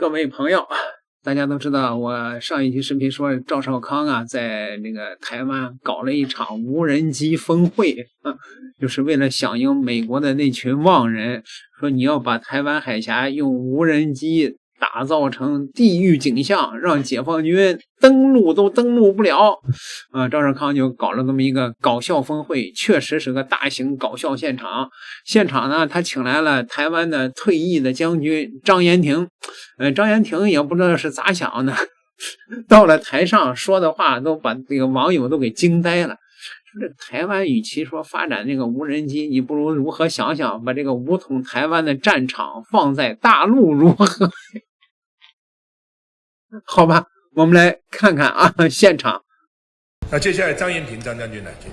各位朋友，大家都知道，我上一期视频说赵少康啊，在那个台湾搞了一场无人机峰会就是为了响应美国的那群妄人，说你要把台湾海峡用无人机打造成地狱景象，让解放军登陆都登陆不了赵少康就搞了这么一个搞笑峰会，确实是个大型搞笑现场。现场呢，他请来了台湾的退役的将军张延廷，张延廷也不知道是咋想的，到了台上说的话都把这个网友都给惊呆了。说这台湾与其说发展这个无人机，你不如如何想想把这个武统台湾的战场放在大陆如何？好吧，我们来看看现场。那接下来张延廷张将军来接。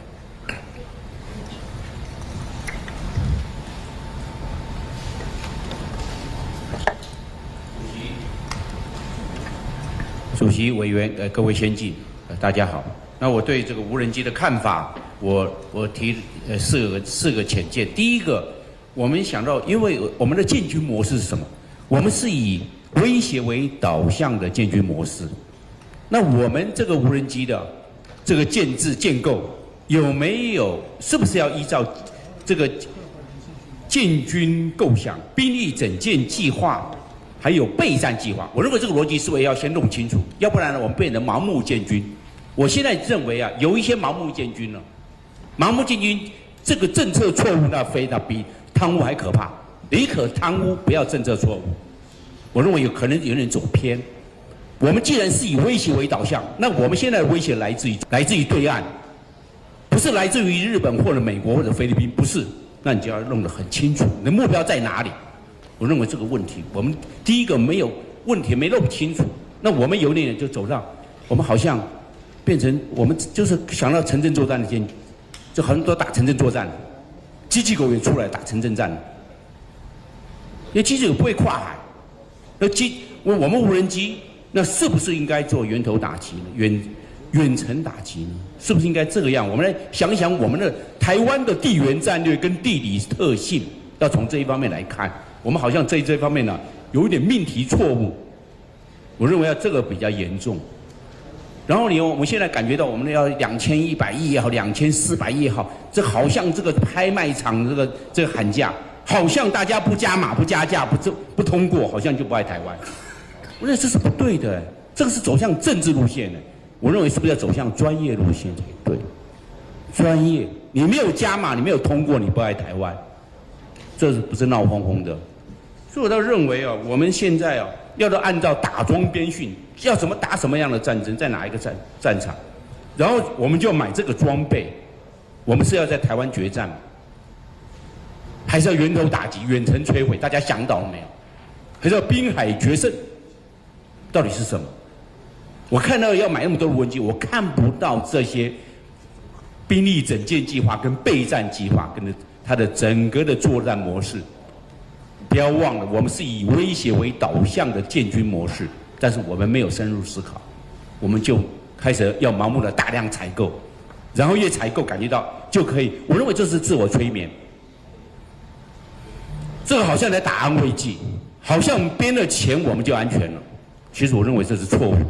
主席、委员、各位先进，大家好。那我对这个无人机的看法，我提四个浅见。第一个，我们想到，因为我们的建军模式是什么？我们是以威胁为导向的建军模式。那我们这个无人机的这个建构有没有？是不是要依照这个建军构想、兵力整建计划？还有备战计划，我认为这个逻辑思维要先弄清楚，要不然呢，我们变成盲目建军。我现在认为啊，有一些盲目建军了，盲目建军这个政策错误，那比贪污还可怕。宁可贪污，不要政策错误。我认为有可能有人走偏。我们既然是以威胁为导向，那我们现在的威胁来自于对岸，不是来自于日本或者美国或者菲律宾，不是。那你就要弄得很清楚，你的目标在哪里？我认为这个问题，我们第一个没有问题没弄清楚，那我们有点就走上，我们好像变成我们就是想到城镇作战的就很多打城镇作战，机器狗也出来打城镇战，因为机器狗不会跨海，我们无人机那是不是应该做源头打击呢？远程打击呢？是不是应该这个样？我们来想一想我们的台湾的地缘战略跟地理特性，要从这一方面来看。我们好像这方面呢，有一点命题错误，我认为这个比较严重。然后我们现在感觉到我们要2100亿也好，2400亿也好，这好像这个拍卖场这个喊价，好像大家不加码不加价不通过，好像就不爱台湾。我认为这是不对的，这个是走向政治路线的。我认为是不是要走向专业路线才对？专业，你没有加码，你没有通过，你不爱台湾，这是不是闹哄哄的？所以我倒认为啊，我们现在啊，要按照打桩编训，要怎么打什么样的战争，在哪一个战场，然后我们就买这个装备。我们是要在台湾决战，还是要源头打击、远程摧毁？大家想到了没有？还是要滨海决胜？到底是什么？我看到要买那么多无人机，我看不到这些兵力整建计划跟备战计划跟它的整个的作战模式。不要忘了，我们是以威胁为导向的建军模式，但是我们没有深入思考，我们就开始要盲目的大量采购，然后越采购感觉到就可以，我认为这是自我催眠，这个好像在打安慰剂，好像编了钱我们就安全了，其实我认为这是错误的，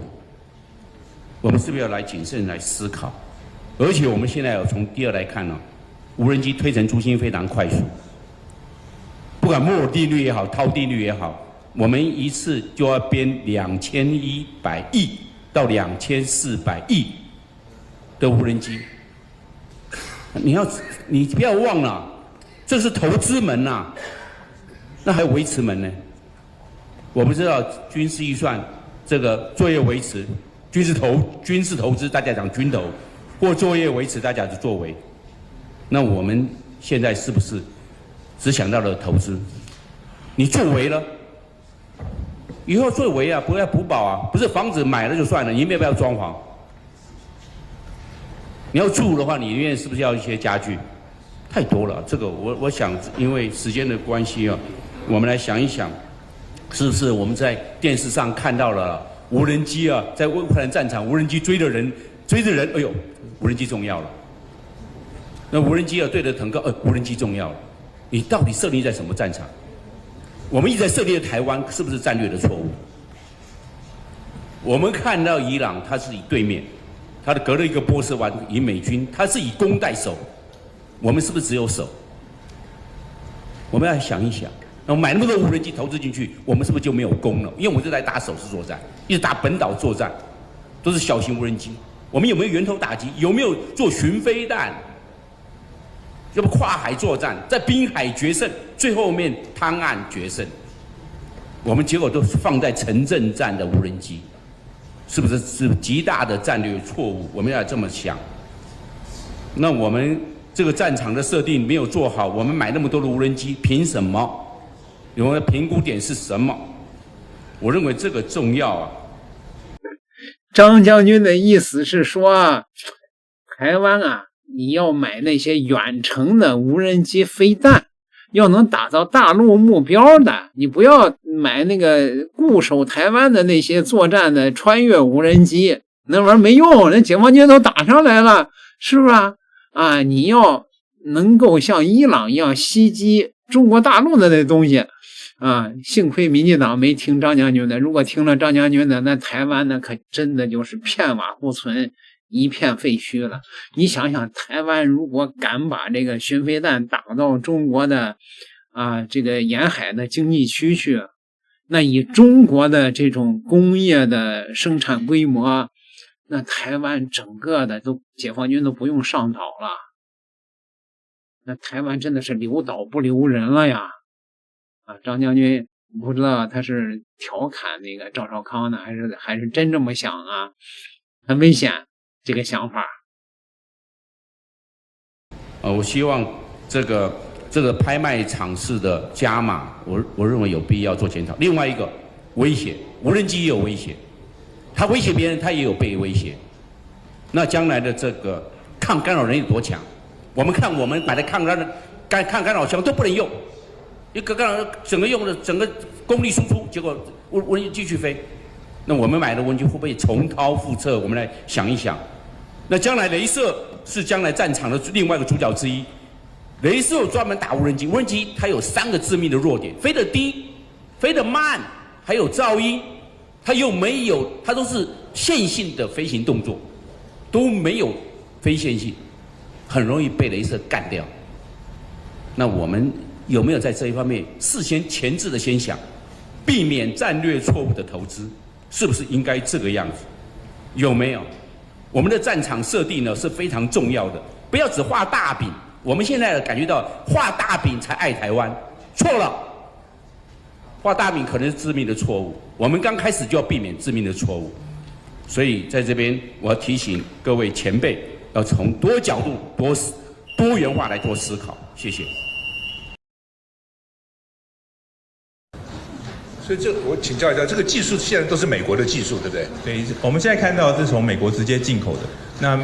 我们是不是要来谨慎来思考？而且我们现在有从第二来看呢，无人机推陈出新非常快速。不管摩尔定律也好，涛定律也好，我们一次就要编2100亿到2400亿的无人机。你不要忘了，这是投资门呐，那还有维持门呢。我不知道军事预算这个作业维持，军事投资大家讲军投，或作业维持大家就作为。那我们现在是不是？只想到了投资，你作为了，以后作为啊，不要补保啊，不是房子买了就算了，你要不要装潢？你要住的话，你里面是不是要一些家具？太多了，这个我想，因为时间的关系啊，我们来想一想，是不是我们在电视上看到了无人机啊，在乌克兰战场无人机追着人，哎呦，无人机重要了。那无人机要对着坦克，无人机重要了。你到底设立在什么战场？我们一直在设立台湾，是不是战略的错误？我们看到伊朗，它是以对面，它的隔了一个波斯湾，以美军，它是以攻代守，我们是不是只有守？我们要想一想，那买那么多无人机投资进去，我们是不是就没有攻了？因为我们是在打守势作战，一直打本岛作战，都是小型无人机。我们有没有源头打击？有没有做巡飞弹？要不跨海作战，在滨海决胜，最后面滩岸决胜，我们结果都放在城镇战的无人机，是不是极大的战略错误？我们要这么想。那我们这个战场的设定没有做好，我们买那么多的无人机，凭什么？我们的评估点是什么？我认为这个重要啊。张将军的意思是说，台湾啊，你要买那些远程的无人机飞弹，要能打到大陆目标的，你不要买那个固守台湾的那些作战的穿越无人机，那玩意儿没用，人解放军都打上来了，是不是啊？啊，你要能够像伊朗一样袭击中国大陆的那东西啊，幸亏民进党没听张将军的，如果听了张将军的，那台湾呢可真的就是片瓦不存，一片废墟了。你想想，台湾如果敢把这个巡飞弹打到中国的这个沿海的经济区去，那以中国的这种工业的生产规模，那台湾整个的都解放军都不用上岛了，那台湾真的是留岛不留人了呀！张将军不知道他是调侃那个赵少康呢，还是真这么想啊？很危险，这个想法。我希望这个拍卖场式的加码，我认为有必要做检讨。另外一个威胁，无人机也有威胁，它威胁别人，它也有被威胁。那将来的这个抗干扰能力多强？我们看我们买的抗干扰枪都不能用。一个干扰整个用的整个功率输出，结果无人机继续飞，那我们买的无人机会不会重蹈覆辙？我们来想一想。那将来雷射是将来战场的另外一个主角之一。雷射专门打无人机，无人机它有3个致命的弱点：飞得低、飞得慢，还有噪音。它又没有，它都是线性的飞行动作，都没有非线性，很容易被雷射干掉。那我们有没有在这一方面事先前置的先想，避免战略错误的投资？是不是应该这个样子？有没有？我们的战场设定呢是非常重要的，不要只画大饼。我们现在感觉到画大饼才爱台湾，错了。画大饼可能是致命的错误，我们刚开始就要避免致命的错误。所以在这边我要提醒各位前辈，要从多角度、多元化来多思考。谢谢。所以我请教一下，这个技术现在都是美国的技术，对不对？对，我们现在看到是从美国直接进口的。那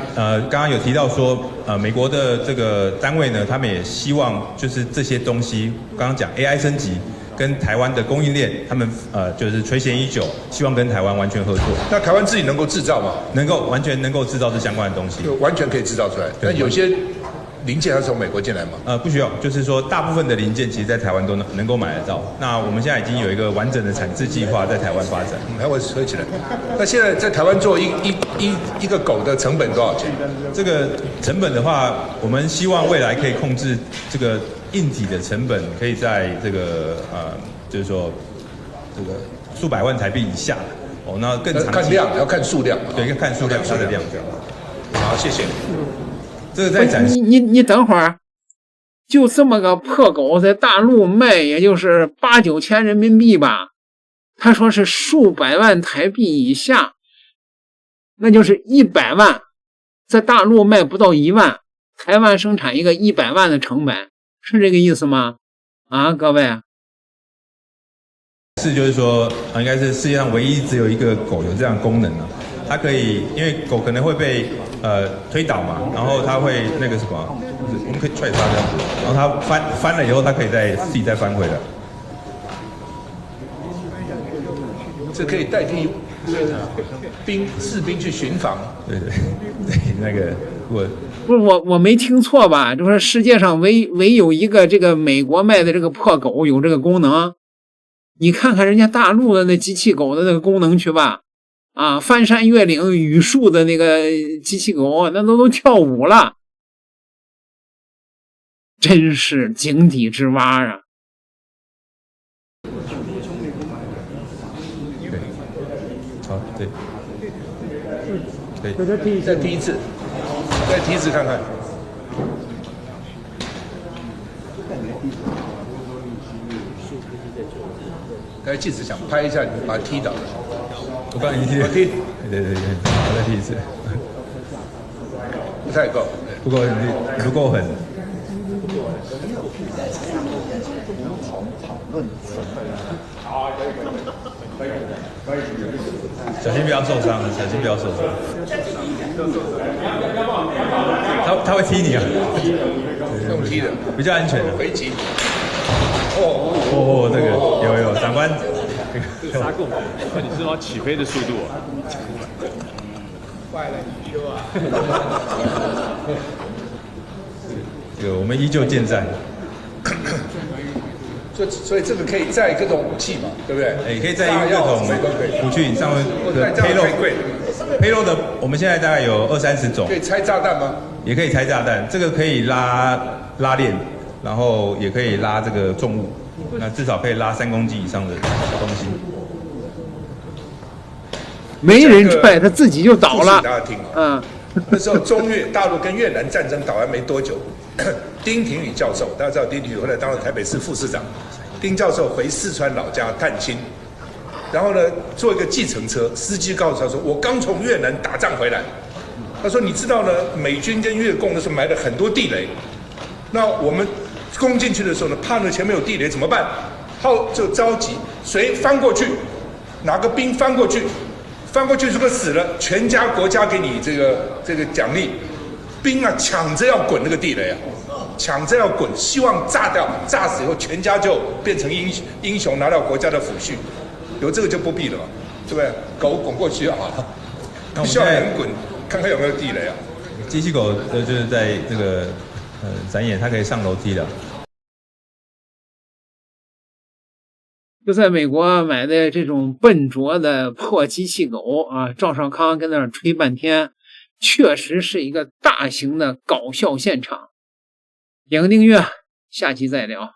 刚刚有提到说，美国的这个单位呢，他们也希望就是这些东西，刚刚讲 AI 升级跟台湾的供应链，他们就是垂涎已久，希望跟台湾完全合作。那台湾自己能够制造吗？完全能够制造这相关的东西，就完全可以制造出来。那有些零件要从美国进来吗？不需要，就是说大部分的零件其实在台湾都能够买得到。那我们现在已经有一个完整的产制计划在台湾发展。来，我合起来。那现在在台湾做一个狗的成本多少钱？这个成本的话，我们希望未来可以控制这个硬体的成本，可以在这个就是说这个数百万台币以下。哦，那更长期看量，要看数量。对，要看数量，它的量。好，谢谢。这个在展示。你等会儿，就这么个破狗在大陆卖，也就是8、9千人民币吧。他说是数百万台币以下，那就是100万，在大陆卖不到1万，台湾生产一个100万的成本，是这个意思吗？各位。是，就是说，应该是世界上唯一只有一个狗有这样的功能啊。它可以，因为狗可能会被推倒嘛，然后它会那个什么，我们可以踹它这样子，然后它翻了以后，它可以自己再翻回来。这可以代替士兵去巡防。对，那个不是我没听错吧？就是世界上唯有一个这个美国卖的这个破狗有这个功能。你看看人家大陆的那机器狗的那个功能去吧。啊，翻山越岭语数的那个机器狗，那都跳舞了，真是井底之蛙啊！对，好，对，对，再踢一次，再踢一次看看。刚才记者想拍一下你，把他踢倒了。我刚才已经踢了，踢，对，我再踢一次，不太够，不够狠，不够狠。小心不要受伤，小心不要受伤。他会踢你啊？用踢的，比较安全的。回击。这个有长官。杀够，那你是说起飞的速度啊？坏了，你修啊！这个我们依旧健在。所以这个可以载各种武器嘛，对不对？可以载各种武器，上面的payload的，我们现在大概有20-30种。可以拆炸弹吗？也可以拆炸弹，这个可以拉链，然后也可以拉这个重物，那至少可以拉3公斤以上的东西。没人踹，他自己就倒了。大家听啊，那时候中越大陆跟越南战争打完没多久，丁廷宇教授，大家知道丁廷宇后来当了台北市副市长。丁教授回四川老家探亲，然后呢坐一个计程车，司机告诉他说：“我刚从越南打仗回来。”他说：“你知道呢，美军跟越共那时候埋了很多地雷，那我们攻进去的时候呢，怕那前面有地雷怎么办？后就着急，谁翻过去，哪个兵翻过去？”翻过去如果死了，全家国家给你这个奖励。兵啊抢着要滚那个地雷啊，抢着要滚，希望炸掉，炸死以后全家就变成英雄，拿到国家的抚恤。有这个就不必了嘛，对不对？狗滚过去就好了，不需要人滚，看看有没有地雷啊。机器狗就是在这个展演，它可以上楼梯的。就在美国买的这种笨拙的破机器狗啊，赵少康跟那儿吹半天，确实是一个大型的搞笑现场。点个订阅，下期再聊。